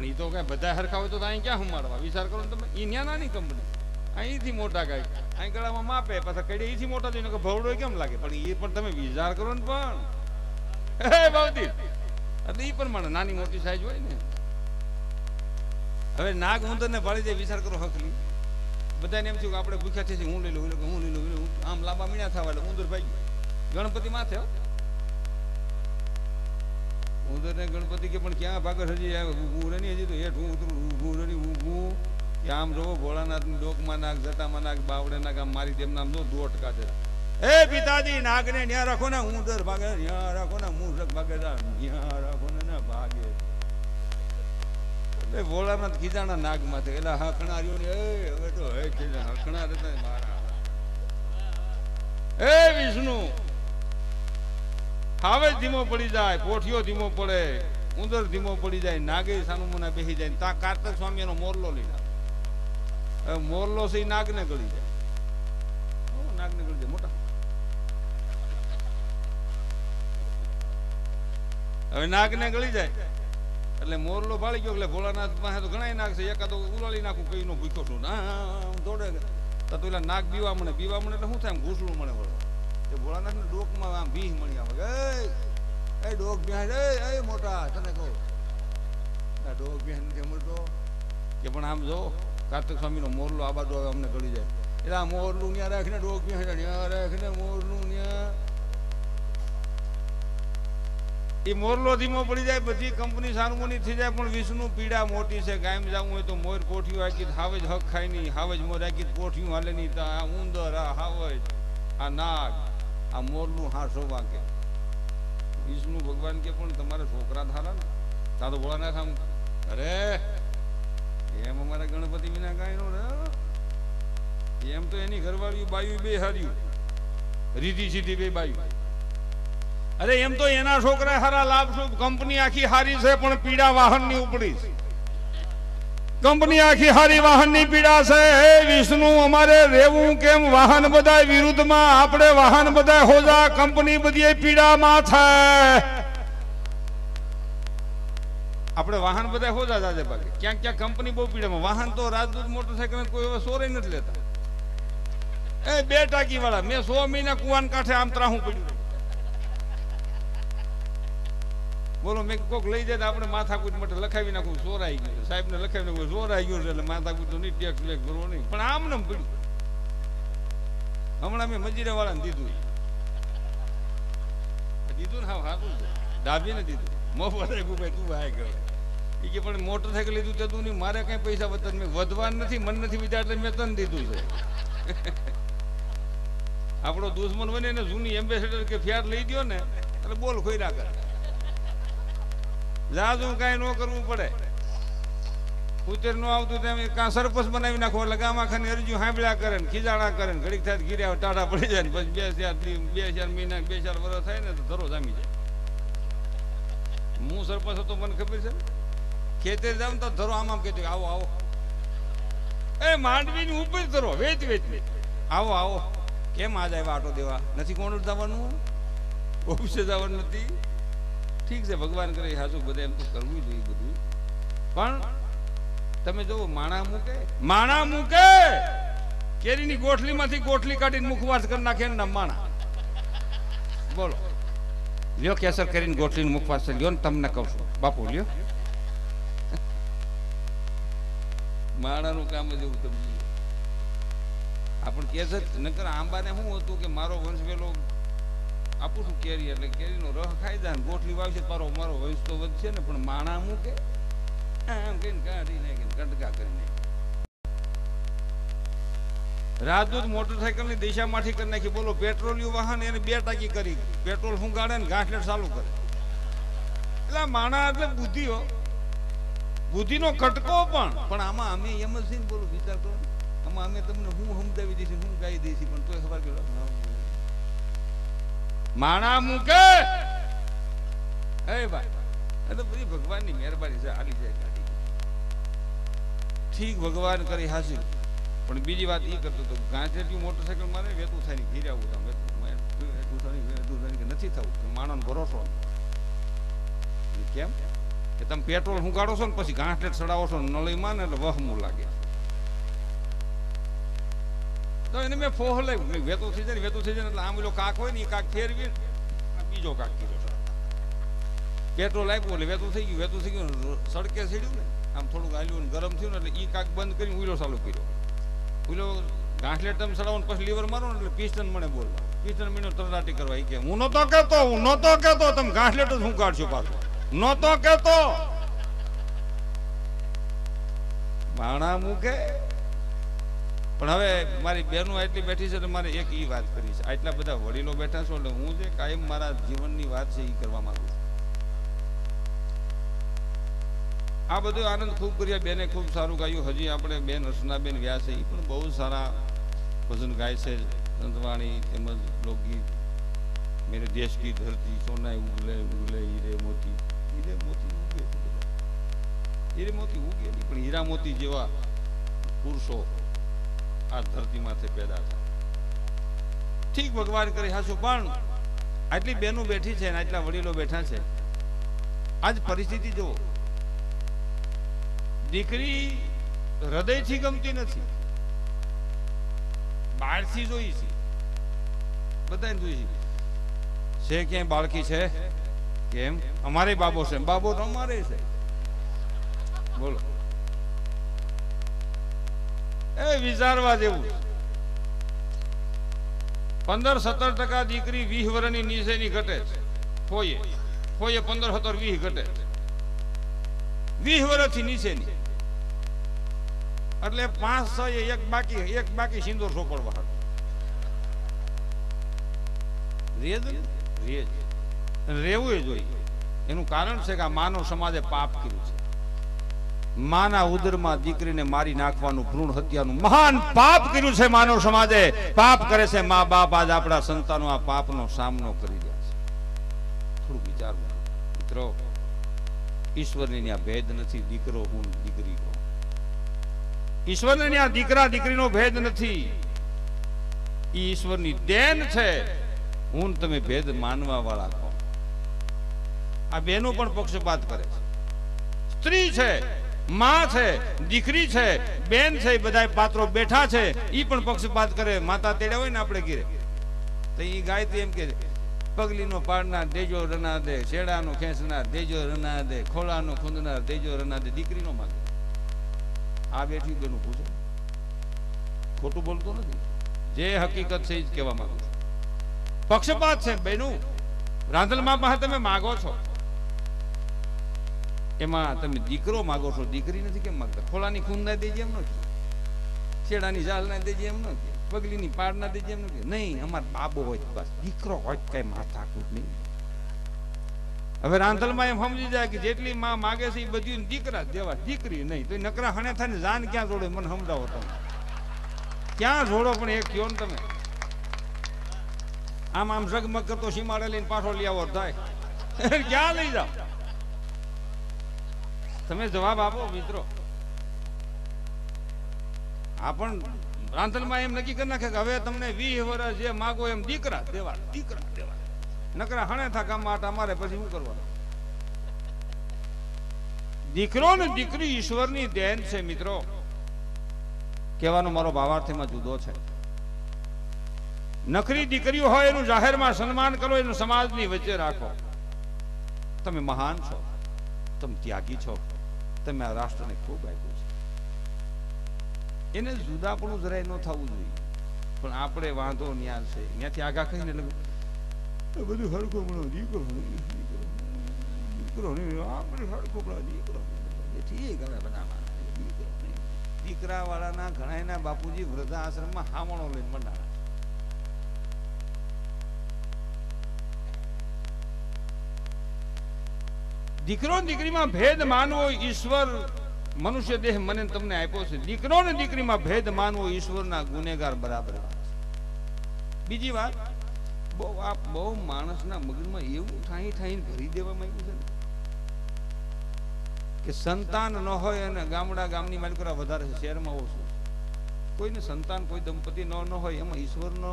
પણ એ તો કઈ બધા હરખા હોય તો અહીં ક્યાં હુમાડવા? વિચાર કરો ને તમે. એ ન્યા નાની કંપની, અહીંથી મોટા ગાય, અહીં ગળામાં માપે, પાછા કડે એથી મોટા થઈને ભવડો કેમ લાગે? પણ એ પણ તમે વિચાર કરો ને. પણ હે બાવદી, એટલે એ પણ મને નાની મોટી સાઈઝ હોય ને. હવે નાગ ઉંદર ને ભાળી જાય, વિચાર કરો હકલી. બધાને એમ થયું કે આપણે ભૂખ્યા થઈ, હું લઈ લઉં, હું લઈ લઉં. આમ લાંબા મીણા થવા એટલે ઉંદર ભાઈ ગણપતિ માથે. ઉંદર ને ગણપતિ કે પણ ક્યાં ભાગર હજી ઊભું રહી, હજી તો હેઠ ઉતરું, ઊભું રહી ઊભું. કે આમ જોવો ભોળાનાથ ની ડોકમાં નાગ, જટામાં નાગ, બાવડે નાગ, આમ મારી તેમ નામ જો દોટ કાઢે. હે પિતાજી, નાગ ને ન્યા રાખો ને, ઉંદર ભાગે ન્યા રાખો ને, મૂર્ખ ભાગે ન્યા રાખો ને, ના ભાગે. એટલે ભોળાનાથ ખીજાણા નાગ માથે, એટલે હકણાર્યો ને, હવે તો હે હકણા રહેતા મારા. હે વિષ્ણુ, હાવે ધીમો પડી જાય, પોઠિયો ધીમો પડે, ઉંદર ધીમો પડી જાય, નાગે સાનું મુના બેસી જાય. તા કાર્તક સ્વામી એનો મોરલો લઈને આવે. મોરલો છે નાગ ને ગળી જાય. નાગ ને ગળી જાય મોટા. હવે નાગ ને ગળી જાય એટલે મોરલો ભાળી ગયો. એટલે ભોળાનાથ પાસે તો ઘણા નાગ છે, એકાદો ઉલાળી નાખું કઈ નો ભૂખ્યો છું દોડે તો પેલા નાગ પીવા મળે એટલે શું થાય? ઘૂસડું મળે વળો. ભોળાનાથ ને ડોકમાં આમ ભીહ મળી આવે. એ ડોક બિહાર, એ મોટા તને કહું, ડોક બિહાર નથી મળતો કે. પણ આમ જો કાર્તિક સ્વામી નો મોરલો આ બાજુ આવે, અમને ગળી જાય. એટલે આ મોરલું ન્યા રાખીને, ડોક બિહાર ન્યા રાખીને, મોરલું ન્યા. એ મોરલો ધીમો પડી જાય, બધી કંપની સારમોની થઈ જાય. પણ વિષ્ણુ પીડા મોટી છે. ગાયમ જવું હોય તો મોર પોઠિયું હાકી હાવે જ હક ખાય નહીં, હાવે જ મોર હાકી પોઠિયું હાલે નહીં. આ ઉંદર, આ હાવજ, આ નાગ, આ મોરલું હાસો વાગે. વિષ્ણુ ભગવાન કે પણ તમારા છોકરા થારા ને, તા તો ભોળાનાથ આમ અરે એમ અમારા ગણપતિ વિના કાંઈ નો રે. એમ તો એની ઘરવાળીયું બાયું બે હાર્યું, રીધી સીધી બે બાયું. અરે એમ તો એના છોકરા હારા લાભ શું? કંપની આખી હારી છે પણ પીડા વાહન ની ઉપડી છે. કંપની આખી હારી વાહન ની પીડા છે. હે વિષ્ણુ, અમારે રેવું કેમ? વાહન બધાય વિરુદ્ધમાં, આપણે વાહન બધાય હોજા, કંપની બધી પીડામાં થાય. આપણે વાહન બધા હોજા જાજે ભાગે. ક્યાંક ક્યાંક કંપની બહુ પીડામાં. વાહન તો રાજદૂત મોટરસાયકલ કોઈ હવે સોરે નથી લેતા. એ 2 ટાંકી વાળા મેં 100 મહિના કુવાન કાંઠે આમ ત્રાહું પડ્યું. બોલો, મેં કોક લઈ જાય આપણે માથાકૂટ માટે લખાવી નાખું, ચોરાઈ ગયું. સાહેબ ને લખાવી નાખું, ચોરાઈ ગયું છે એટલે માથાકૂટ તો નહીં, ટેક્સ લેક ભરવો નહીં. પણ આમ ને પડ્યું. હમણાં મેં મજીરા વાળાને દીધું ને, હાથું ડાબીને દીધું. મોફત ભાઈ તું ભાઈ ગયો. એ કે પણ મોટરસાયકલ લીધું તે તું નહીં, મારે કઈ પૈસા વધતા મેં વધવાનું નથી, મન નથી વિચાર એટલે મેં તને દીધું છે. આપણો દુશ્મન બને ને જૂની એમ્બેસેડર કે ફેર લઈ ગયો ને એટલે બોલ ખોઈ ના કરે. જાજુ કઈ ન કરવું પડે. ઉતર નો આવતું તેમ કાં સરપસ બનાવી નાખો એટલે ગામા ખાની અરજી હાંભળ્યા કરે ને ખીજાણા કરે ને ઘડીક થાય ગીર્યા ટાટા પડી જાય ને પછી 2-4 મહિના 2-4 વર્ષ થાય ને તો ધરો જામી જાય. હું સરપંચ હતો, મને ખબર છે. ખેતર જાઉં તો ધરો આમ કહેતો આવો આવો, એ માંડવી ની ઉપર ધરો વેચ આવો આવો. કેમ આજ આવ્યા આટો દેવા? નથી કોણ જવાનું, ઓફિસે જવાનું નથી. ઠીક છે, ભગવાન કરે હાજુ બધા એમ તો કરવું જોઈએ બધું. પણ તમે જોવો માણા મૂકે કેરીની ગોઠલીમાંથી ગોઠલી કાઢીને મુખવાસ કરી નાખે ને માણા. બોલો, લ્યો કેસર કરીને ગોઠલીને મુખવાસ લ્યો ને, તમને કહું છું બાપુ લ્યો. માણાનું કામ જ એવું તમે આપણ કેસર નકર આંબાને શું હતું કે મારો વંશ પેલો આપું છું કેરી એટલે કેરીનો રસ ખાઈ જાય ને ગોઠલી વાવશે મારો વંશ તો વધશે ને. પણ માણા મૂકે આમ કઈને કાઢી નાખીને કટકા કરી નાખી. રાજદૂત મોટરસાયકલ ની દિશામાંથી કરી નાખી. બોલો, પેટ્રોલિયમ વાહન એને 2 ટાંકી કરી, પેટ્રોલ શું ગાડે ને ગાંઠલેટ ચાલુ કરે. એટલે માણા એટલે બુદ્ધિઓ, બુદ્ધિનો કટકો. પણ આમાં અમે એમ જ છે ને, બોલો વિચાર કરો, આમાં અમે તમને હું સમજાવી દઈશું, હું ગાઈ દઈશું, પણ તોય ખબર ગયો માણા મૂકે. હે ભાઈ, એટલે બધી ભગવાનની મહેરબાની છે, આલી જાય ગાડી. ઠીક, ભગવાન કરી હાસિલ. પણ બીજી વાત એ કરતો હતો, ગાંઠેથી મોટરસાયકલ મારે વેતું થાય ને ઘીરે આવું નથી થવું. માણસનો ભરોસો કેમ? કે તમે પેટ્રોલ હુંગાડો છો ને પછી ગાંઠલેટ ચડાવો છો નળીમાં ને એટલે વહમું લાગે. તો એને મેં ફોહ લાવ્યું, વેતું થઈ જાય એટલે આમ પેલો કાક હોય ને એ કાક ફેરવી બીજો કાક કીધો. પેટ્રોલ આપ્યું એટલે વેતું થઈ ગયું સડકે સીડ્યું ને આમ થોડુંક હાલ્યું ને ગરમ થયું ને એટલે એ કાક બંધ કરીને ઉઈલો ચાલુ કર્યો. ઉઈલો ગાંઠલેટ તમે ચડાવો ને પછી લીવર મારો ને એટલે પિસ્ટન મને બોલવા, પિસ્ટન મને તરલાટી કરવા. એ કે હું નતો કહેતો તમે ગાંઠલેટ જ હું કાઢશો પાછો, નતો કહેતો. બાણા મૂકે. પણ હવે મારી બહેનો એટલી બેઠી છે એટલે મારે એક ઈ વાત કરી છે. આટલા બધા વડીલો બેઠા છો એટલે હું જે કાયમ મારા જીવનની વાત છે એ કરવા માંગુ છું. આ બધો આનંદ ખૂબ કર્યા. બેને ખૂબ સારું ગાયું. હજી આપણે બેન રચનાબેન ગયા છે, એ પણ બહુ સારા ભજન ગાય છે, સંતવાણી તેમજ લોકગીત. મેરે દેશ કી ધરતી સોના ઉગલે ઉગલે હીરે મોતી ઉગે, હીરે મોતી ઉગે નહીં પણ હીરા મોતી જેવા પુરુષો આ ધરતીમાંથી પેદા થાય. ઠીક ભગવાન કરે હાશું, પણ આટલી બહેનો બેઠી છે ને આટલા વડીલો બેઠા છે. આજ પરિસ્થિતિ જુઓ, દીકરી હૃદયથી ગમતી નથી, બહારથી જોઈ છે, બધાને જોઈ છે. ક્યાંય બાળકી છે? કેમ? અમારે બાબો છે. બાબો તો અમારે છે. બોલો, એ વિચારવા જેવું. 15-17% દીકરી 20 વર્ષની નીચેની ઘટે છે. કોઈ 15-17-20 ઘટે છે. 20 વર્ષથી નીચેની એટલે 5-6 એક બાકી સિંદૂર સોપડવા રેવું જોઈએ. એનું કારણ છે કે આ માનવ સમાજે પાપ કર્યું છે. માના ઉદરમાં દીકરીને મારી નાખવાનું, ભ્રૂણ હત્યાનું મહાન પાપ કર્યું છે. માનવ સમાજે પાપ કરે છે. મા બાપ આજ આપણા સંતાનો આ પાપનો સામનો કરી રહ્યા છે. થોડું વિચારવું મિત્રો. ઈશ્વરની ત્યાં ભેદ નથી. દીકરો હું, દીકરી હું. ઈશ્વરને ત્યાં દીકરા દીકરીનો ભેદ નથી. ઈ ઈશ્વરની દેન છે. હું તમે ભેદ માનવા વાળા કોણ? આ બેનો પણ પક્ષપાત કરે છે. સ્ત્રી છે, માં છે, દીકરી છે, બેન છે, બધા પાત્રો બેઠા છે. ઈ પણ પક્ષપાત કરે. માતા તેડ્યા હોય ને આપણે ઘરે તો ઈ ગાયત્રી એમ કે પગલીનો પાડનાર દેજો રના દે, શેડાનો ખેંચનાર દેજો રના દે, ખોળાનો ખૂંદનાર દેજો રના દે. દીકરીનો માગે. આ બેઠી બેનું પૂછો, ખોટું બોલતો નથી. જે હકીકત છે એ જ કહેવા માંગુ છું. પક્ષપાત છે બેનું. રાંધલમાં પાસે તમે માગો છો, એમાં તમે દીકરો માગો છો, દીકરી નથી કેમ માગતા? ખોળાની ખૂન ના દેજે એમ નથી, શેડાની ઝાલ ના દેજે એમ નથી, પગલીની પાડ ના દેજે એમ નથી. નહીં, અમાર બાબો હોય બસ, દીકરો હોય કઈ માથા કૂટ નહીં. હવે રાંધલમાં એમ સમજી જાય કે જેટલી માં માગે છે એ બધી દીકરા દેવા, દીકરી નહીં. તો નકરા હણે થાય જાન ક્યાં જોડે? મને સમજાવો તમે ક્યાં જોડો? પણ એક કયો ને તમે. આમ ઝગમગ કરતો સીમાડે લઈને પાછો લઈ આવો થાય. ક્યાં લઈ જાઓ? તમે જવાબ આપો મિત્રો. આ પણ રાંધલમાં એમ નક્કી કરી નાખે કે હવે તમને 20 વર્ષ જે માગો એમ દીકરા દેવા, દીકરા દેવા. નકરા હણે થા કામ માટે અમારે પછી શું કરવાનું? દીકરો ને દીકરી ઈશ્વરની દેન છે મિત્રો. કહેવાનો મારો ભાવાર્થ એમાં જુદો છે. નખરી દીકરીઓ હોય એનું જાહેરમાં સન્માન કરો, એનું સમાજની વચ્ચે રાખો. તમે મહાન છો, તમે ત્યાગી છો, તમે આ રાષ્ટ્રને ખૂબ આપ્યું છે. એને જુદાપણું જરાય ન થવું જોઈએ. પણ આપણે વાંધો ન્યા છે, ત્યાંથી આગા કહીને બધું હરખોપણો દીકરો દીકરો આપણે હરખોપડા દીકરો. ઠીક, હવે બધા દીકરા વાળાના ઘણા બાપુજી વૃદ્ધાશ્રમમાં હામણો લઈને મંડાણા. દીકરો દીકરીમાં ભેદ માનવો ઈશ્વર મનુષ્ય દેહ મને તમને આપ્યો છે. દીકરો ને દીકરીમાં ભેદ માનવો ઈશ્વરના ગુનેગાર બરાબર. બીજી વાત, બહુ માણસના મગજમાં એવું ઠાઈ ભરી દેવામાં આવ્યું છે ને કે સંતાન ન હોય અને ગામની માલિકોરા વધારે છે, શહેરમાં ઓછું. કોઈને સંતાન, કોઈ દંપતિ ન હોય, એમાં ઈશ્વરનો